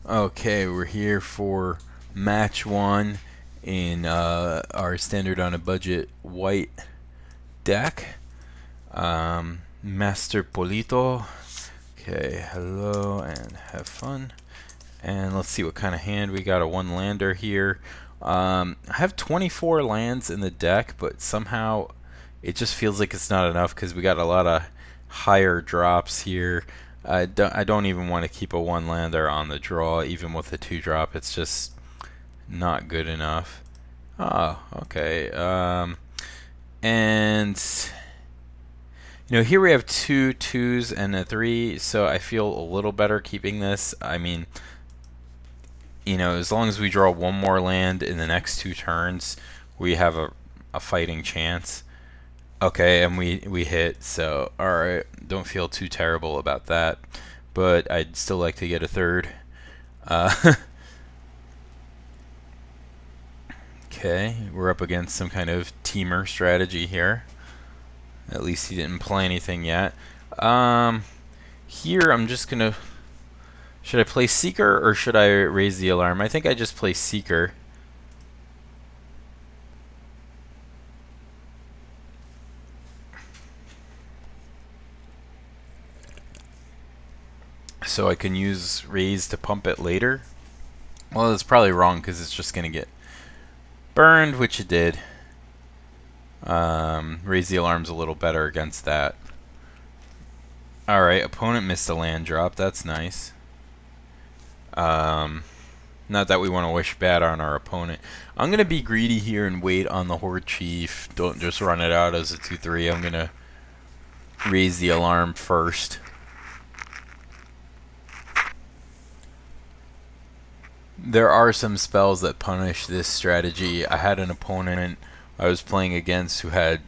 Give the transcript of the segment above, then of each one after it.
Okay, we're here for match one in our standard on a budget white deck. Master Polito. Okay, hello and have fun. And let's see what kind of hand we got. A one lander here. I have 24 lands in the deck, but somehow it just feels like it's not enough because we got a lot of higher drops here. I don't even want to keep a one lander on the draw, even with a two drop. It's just not good enough. Oh, okay. And here we have two twos and a three, so I feel a little better keeping this. I mean, as long as we draw one more land in the next two turns, we have a fighting chance. Okay, and we hit, so alright, don't feel too terrible about that, but I'd still like to get a third. Okay, we're up against some kind of teamer strategy here. At least he didn't play anything yet. Here I'm just gonna... Should I play Seeker or should I raise the alarm? I think I just play Seeker. So I can use raise to pump it later. Well, that's probably wrong because it's just going to get burned, which it did. Raise the alarm's a little better against that. Alright, opponent missed a land drop. That's nice. Not that we want to wish bad on our opponent. I'm going to be greedy here and wait on the Horde Chief. Don't just run it out as a 2-3. I'm going to raise the alarm first. There are some spells that punish this strategy. I had an opponent I was playing against who had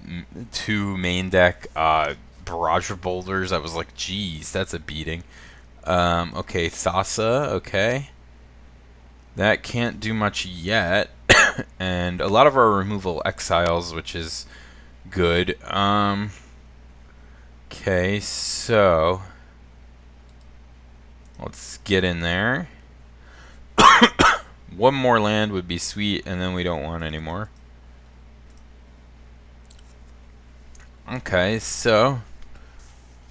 two main deck Barrage of Boulders. I was like, geez, that's a beating. Okay, Thassa, okay. That can't do much yet. And a lot of our removal exiles, which is good. Okay, so let's get in there. One more land would be sweet, and then we don't want any more. Okay, so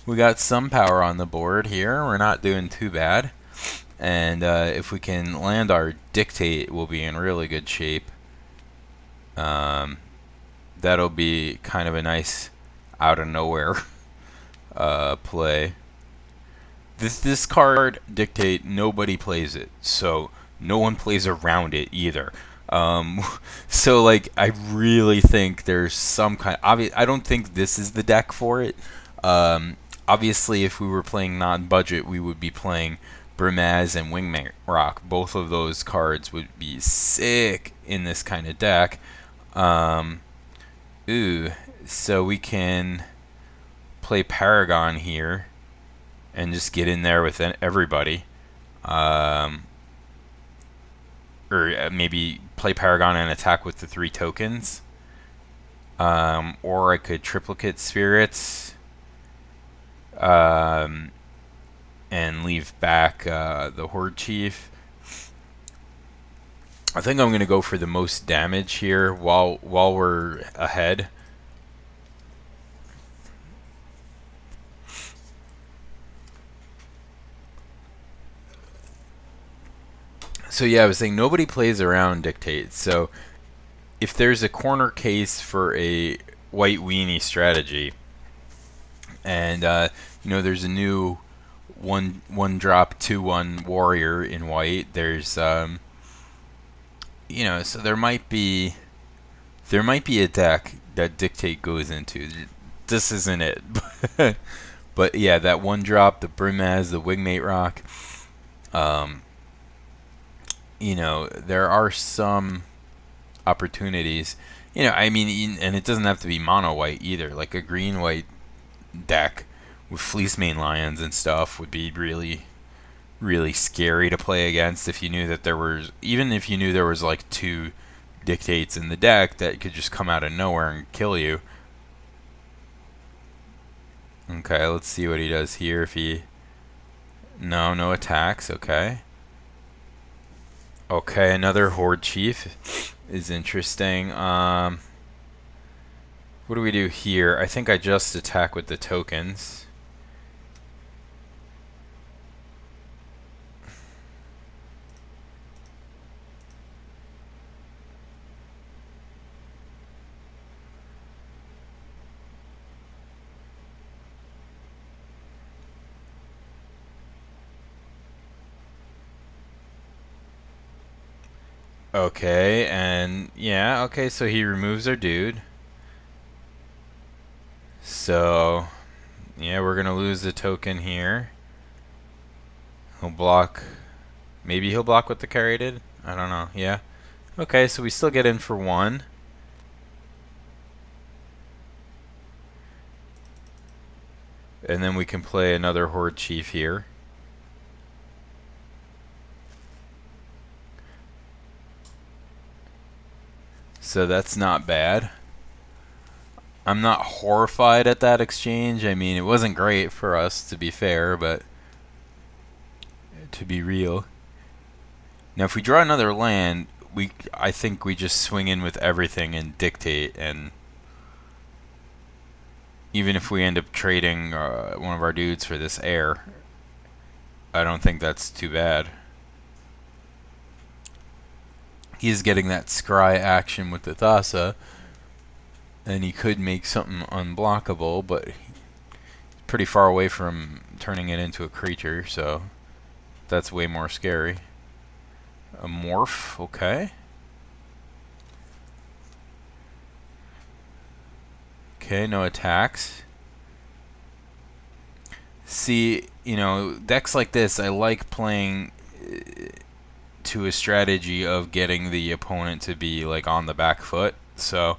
we got some power on the board here. We're not doing too bad. And if we can land our Dictate, we'll be in really good shape. That'll be kind of a nice out of nowhere play. This card, Dictate, nobody plays it, so no one plays around it either. So like I really think there's some kind. I don't think this is the deck for it. Obviously, if we were playing non-budget, we would be playing Brimaz and Wingmate Rock. Both of those cards would be sick in this kind of deck. So we can play Paragon here and just get in there with everybody. Or maybe play Paragon and attack with the 3 tokens. Or I could triplicate Spirits and leave back the Horde Chief. I think I'm going to go for the most damage here while we're ahead. So yeah, I was saying nobody plays around Dictate. So if there's a corner case for a white weenie strategy, and there's a new one drop 2/1 warrior in white. There's so there might be a deck that Dictate goes into. This isn't it, but yeah, that one drop, the Brimaz, the Wingmate Rock. There are some opportunities. I mean, and it doesn't have to be mono white either. Like a green white deck with Fleecemane Lions and stuff would be really, really scary to play against if you knew that there was, even if you knew there was like 2 Dictates in the deck that could just come out of nowhere and kill you. Okay, let's see what he does here. If he... No attacks, okay. Okay, another Horde Chief is interesting. What do we do here? I think I just attack with the tokens. Okay, and yeah, okay, so he removes our dude. So, yeah, we're gonna lose the token here. He'll block. Maybe he'll block what the carry did? I don't know, yeah. Okay, so we still get in for one. And then we can play another Horde Chief here. So that's not bad. I'm not horrified at that exchange. I mean, it wasn't great for us, to be fair, but to be real. Now, if we draw another land, I think we just swing in with everything and dictate, and even if we end up trading one of our dudes for this heir, I don't think that's too bad. He's getting that scry action with the Thassa, and he could make something unblockable, but he's pretty far away from turning it into a creature, so that's way more scary. A morph, okay. Okay, no attacks. See, you know, decks like this, I like playing to a strategy of getting the opponent to be like on the back foot. So,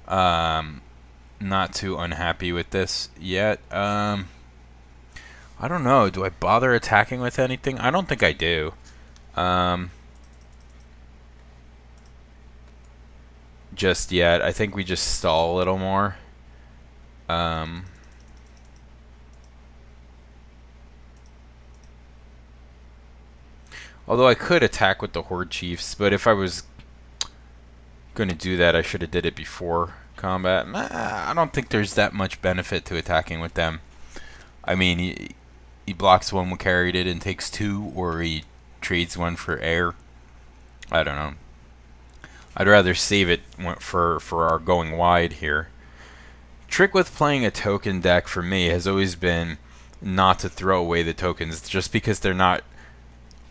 not too unhappy with this yet. I don't know. Do I bother attacking with anything? I don't think I do. Just yet. I think we just stall a little more. Although I could attack with the Horde Chiefs, but if I was going to do that, I should have did it before combat. I don't think there's that much benefit to attacking with them. I mean, he blocks one when carried it and takes two, or he trades one for air. I don't know. I'd rather save it for our going wide here. Trick with playing a token deck for me has always been not to throw away the tokens. Just because they're not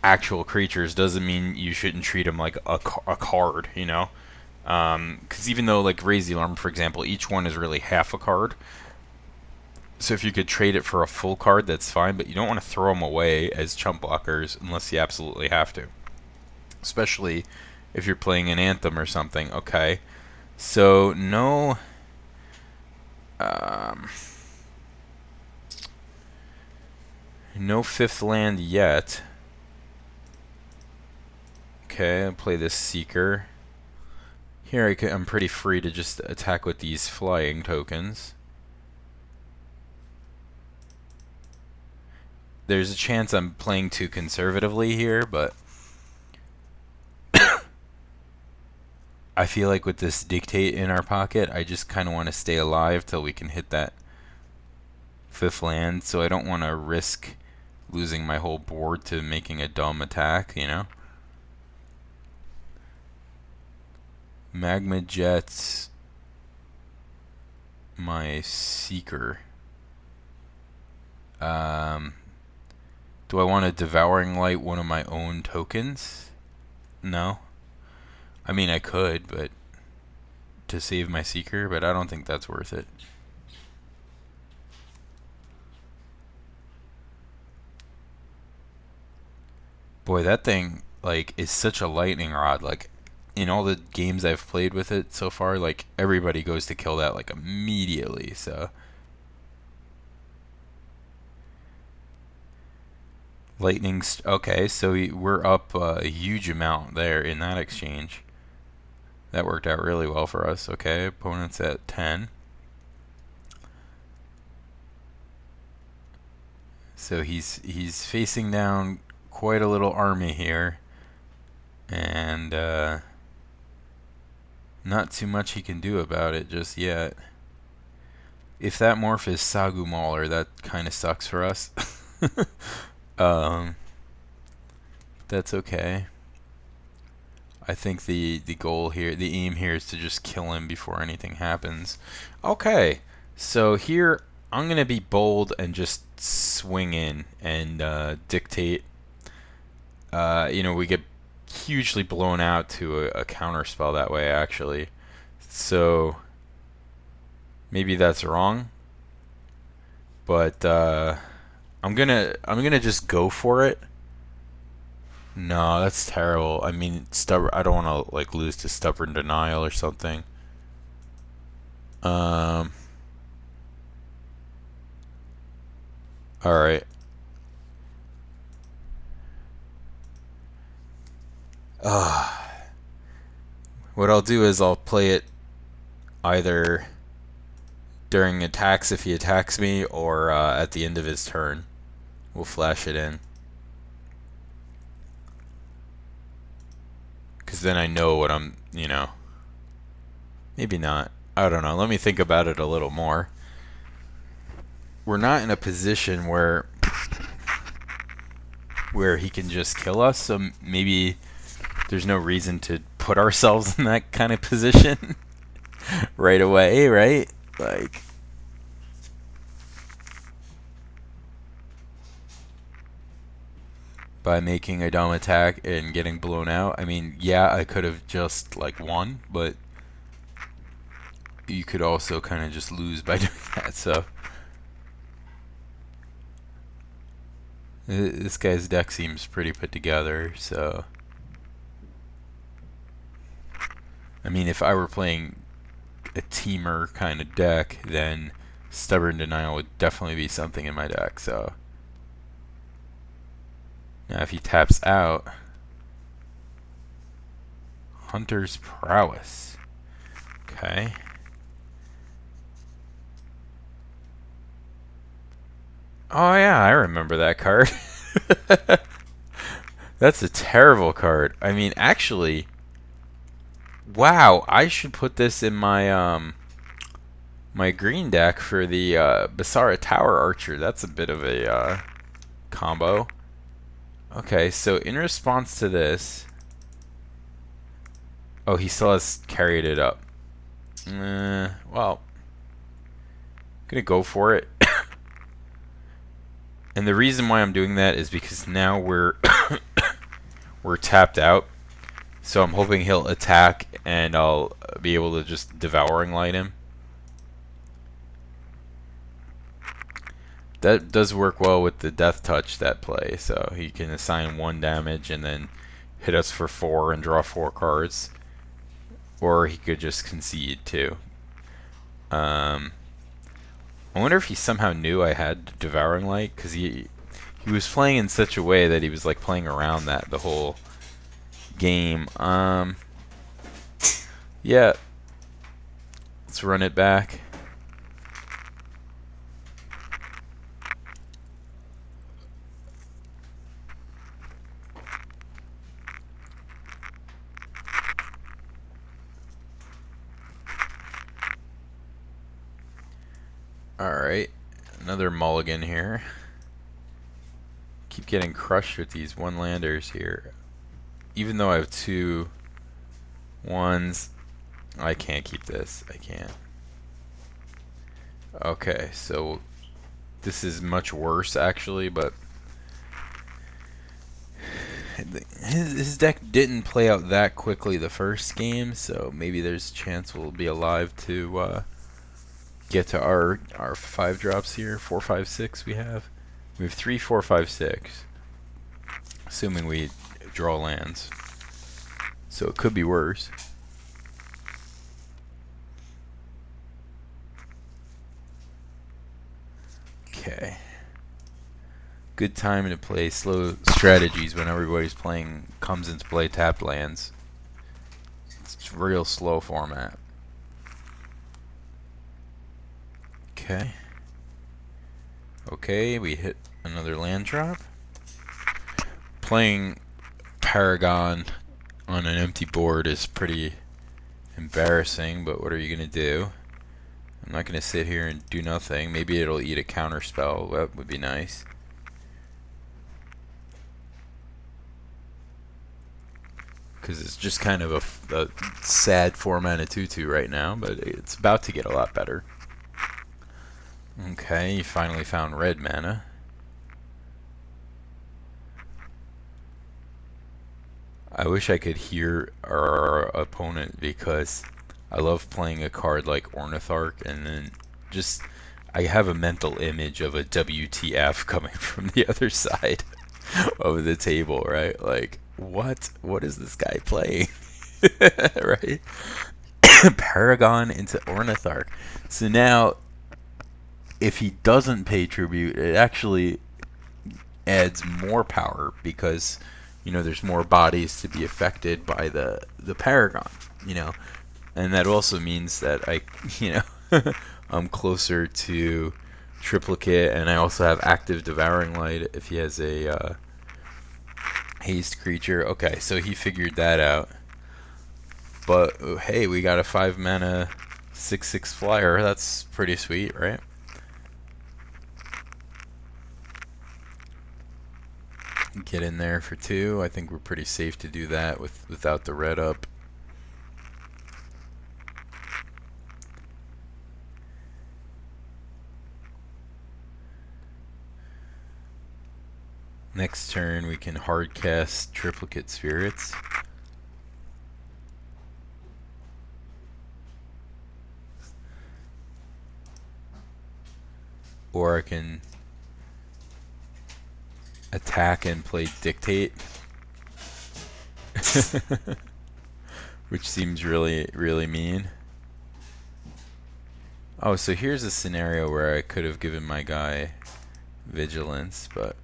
actual creatures doesn't mean you shouldn't treat them like a card, you know? Because even though, like, Raise the Alarm, for example, each one is really half a card. So if you could trade it for a full card, that's fine, but you don't want to throw them away as chump blockers unless you absolutely have to. Especially if you're playing an Anthem or something. Okay, so no... no fifth land yet. Okay, I'll play this Seeker. Here I'm pretty free to just attack with these flying tokens. There's a chance I'm playing too conservatively here, but I feel like with this Dictate in our pocket, I just kind of want to stay alive till we can hit that fifth land, so I don't want to risk losing my whole board to making a dumb attack, you know? Magma Jets, my Seeker. Do I want a Devouring Light one of my own tokens? No. I mean, I could, but to save my Seeker, but I don't think that's worth it. Boy, that thing, like, is such a lightning rod. Like, in all the games I've played with it so far, like, everybody goes to kill that, like, immediately, so... Okay, so we're up a huge amount there in that exchange. That worked out really well for us. Okay, opponent's at 10. So he's facing down quite a little army here. And not too much he can do about it just yet. If that morph is Sagu Mauler, that kind of sucks for us. um, that's okay. I think the goal here, the aim here, is to just kill him before anything happens. Okay, so here I'm gonna be bold and just swing in and dictate. You know, we get hugely blown out to a counter spell that way, actually. So maybe that's wrong, but I'm gonna just go for it. No, that's terrible. I mean, I don't want to like lose to Stubborn Denial or something. All right. What I'll do is I'll play it either during attacks if he attacks me, or at the end of his turn. We'll flash it in. Because then I know what I'm, you know. Maybe not. I don't know. Let me think about it a little more. We're not in a position where he can just kill us, so maybe there's no reason to put ourselves in that kind of position right away, right? Like, by making a dumb attack and getting blown out. I mean, yeah, I could have just like won, but you could also kind of just lose by doing that. So this guy's deck seems pretty put together. So I mean, if I were playing a teamer kind of deck, then Stubborn Denial would definitely be something in my deck. So now if he taps out, Hunter's Prowess. Okay. Oh yeah, I remember that card. That's a terrible card. I mean, actually, wow, I should put this in my my green deck for the Basara Tower Archer. That's a bit of a combo. Okay, so in response to this, oh, he still has carried it up. Well, I'm gonna go for it. And the reason why I'm doing that is because now we're we're tapped out. So I'm hoping he'll attack and I'll be able to just Devouring Light him. That does work well with the Death Touch, that play. So he can assign 1 damage and then hit us for 4 and draw 4 cards. Or he could just concede too. I wonder if he somehow knew I had Devouring Light, because he was playing in such a way that he was like playing around that the whole game. Yeah. Let's run it back. Alright, another mulligan here. Keep getting crushed with these 1-landers here. Even though I have 2 1s, I can't keep this. I can't. Okay, so this is much worse actually, but his deck didn't play out that quickly the first game, so maybe there's a chance we'll be alive to get to our 5 drops here. 4, 5, 6 we have 3, 4, 5, 6, assuming we draw lands, so it could be worse. Okay, good time to play slow strategies when everybody's playing comes into play tapped lands. It's a real slow format. Okay, we hit another land drop. Playing Paragon, on an empty board is pretty embarrassing, but what are you going to do? I'm not going to sit here and do nothing. Maybe it'll eat a counter spell. That would be nice. Because it's just kind of a sad 4-mana 2/2 right now, but it's about to get a lot better. Okay, you finally found red mana. I wish I could hear our opponent, because I love playing a card like Ornitharch, and then just I have a mental image of a WTF coming from the other side of the table, right? Like, what is this guy playing? Right? Paragon into Ornitharch. So now, if he doesn't pay tribute, it actually adds more power, because there's more bodies to be affected by the Paragon, and that also means that I'm closer to triplicate, and I also have active Devouring Light if he has a haste creature. Okay, so he figured that out. But hey, we got a 5-mana 6/6 flyer. That's pretty sweet, right? Get in there for 2. I think we're pretty safe to do that without the red up. Next turn we can hard cast Triplicate Spirits. Or I can attack and play Dictate. Which seems really, really mean. Oh, so here's a scenario where I could have given my guy Vigilance, but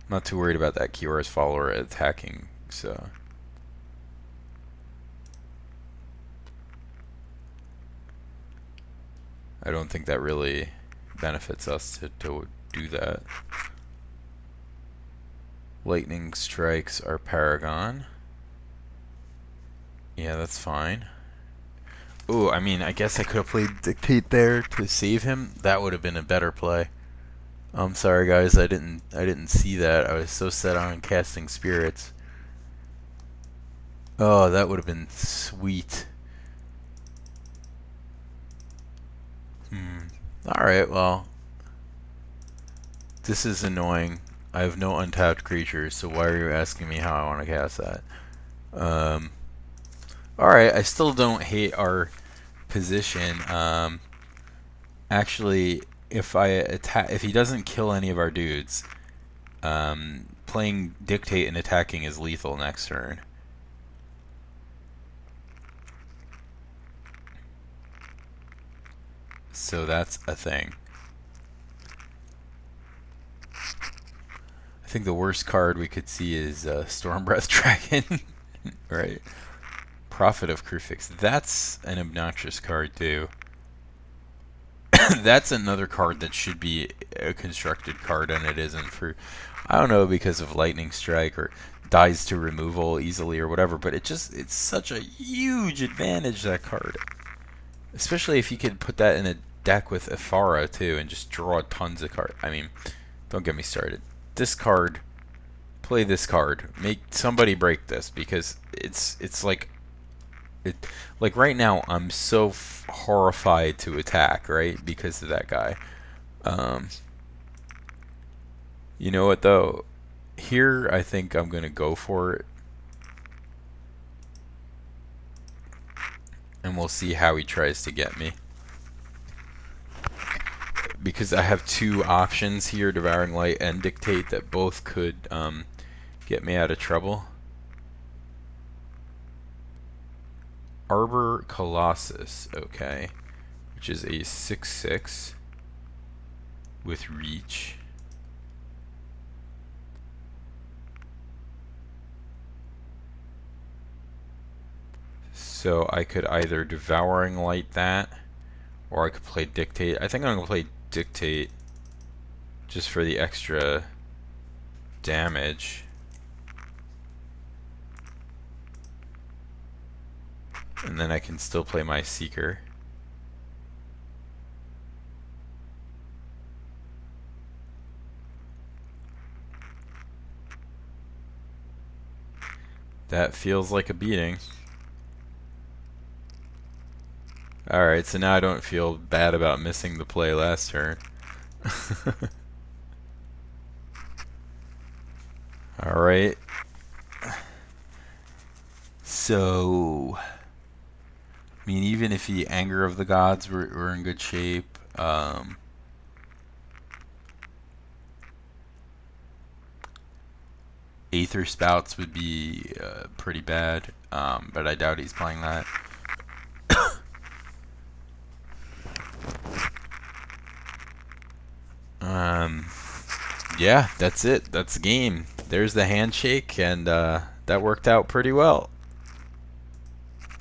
I'm not too worried about that Kiora's follower attacking, so. I don't think that really benefits us to do that. Lightning strikes our Paragon. Yeah, that's fine. Ooh, I mean, I guess I could have played Dictate there to save him. That would have been a better play. I'm sorry, guys. I didn't see that. I was so set on casting spirits. Oh, that would have been sweet. Alright, well. This is annoying. I have no untapped creatures, so why are you asking me how I want to cast that? Alright, I still don't hate our position. Actually, if he doesn't kill any of our dudes, playing Dictate and attacking is lethal next turn. So that's a thing. I think the worst card we could see is Stormbreath Dragon, right? Prophet of Kruphix. That's an obnoxious card too. That's another card that should be a constructed card, and it isn't, for I don't know, because of Lightning Strike or dies to removal easily or whatever, but it's such a huge advantage, that card. Especially if you could put that in a deck with Ephara too and just draw tons of cards. I mean, don't get me started. This card, play this card. Make somebody break this, because it's like right now I'm so horrified to attack, right, because of that guy. You know what though? Here I think I'm gonna go for it, and we'll see how he tries to get me. Because I have 2 options here, Devouring Light and Dictate, that both could get me out of trouble. Arbor Colossus, okay, which is a 6/6 with reach. So I could either Devouring Light that, or I could play Dictate. I think I'm going to play Dictate just for the extra damage. And then I can still play my Seeker. That feels like a beating. Alright, so now I don't feel bad about missing the play last turn. Alright. So, I mean, even if he Anger of the Gods, we're in good shape. Aether Spouts would be pretty bad, but I doubt he's playing that. Yeah, that's it. That's the game. There's the handshake, and that worked out pretty well.